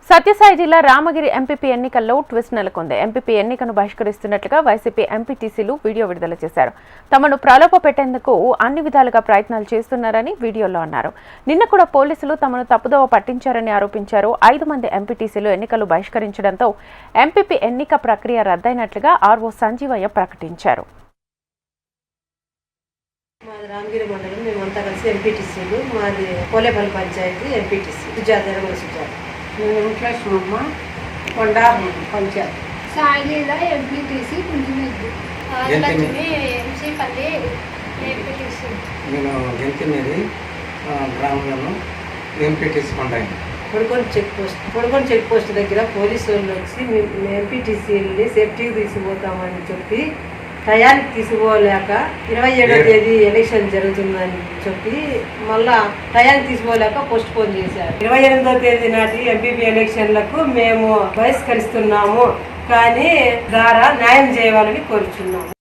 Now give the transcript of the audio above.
సత్యసాయి జిల్లా రామగిరి ఎంపీపీ ఎన్నికల్లో ట్విస్ట్ నెలకొంది. ఎంపీపీ ఎన్నికను బహిష్కరిస్తున్నట్లుగా వైసీపీ ఎంపీటీసీలు వీడియో విడుదల చేశారు. తమను ప్రలోభ పెట్టేందుకు అన్ని విధాలుగా ప్రయత్నాలు చేస్తున్నారని వీడియోలో అన్నారు. నిన్న కూడా పోలీసులు తమను తప్పుదోవ పట్టించారని ఆరోపించారు. 5 మంది ఎంపీటీసీలు ఎన్నికలు బహిష్కరించడంతో ఎంపీపీ ఎన్నిక ప్రక్రియ రద్దయినట్లుగా ఆర్ఓ సంజీవయ్య ప్రకటించారు. మాది రామగిరి మండలం, మేమంతా కలిసి ఎంపీటీసీలు. మాది పోలేపల్లి పంచాయతీ ఎంపీటీసీ సుజాత. వెంకటలక్ష్మమ్మ కొండ పంచాయతీ సాయిలీల ఎంపీటీసీ కుంజిమెద్దు లక్ష్మి ఎంసీపల్లి ఎంపీటీసీ. నేను గెలిచినది గ్రామంలో ఎంపీటీసీ ఉంటాయి. పొడుకొని చెక్ పోస్ట్ దగ్గర పోలీసు వాళ్ళు వచ్చి ఎంపీటీసీలని సేఫ్టీకి తీసుకుపోతామని చెప్పి టయానికి తీసుకోలేక 27వ తేదీ ఎలక్షన్ జరుగుతుందని చెప్పి మళ్ళా టయానికి తీసుకోలేక పోస్ట్ పోన్ చేశారు. 28వ తేదీ నాటి ఎంపీపీ ఎలక్షన్లకు మేము బహిష్కరిస్తున్నాము, కానీ ద్వారా న్యాయం చేయాలని కోరుచున్నాము.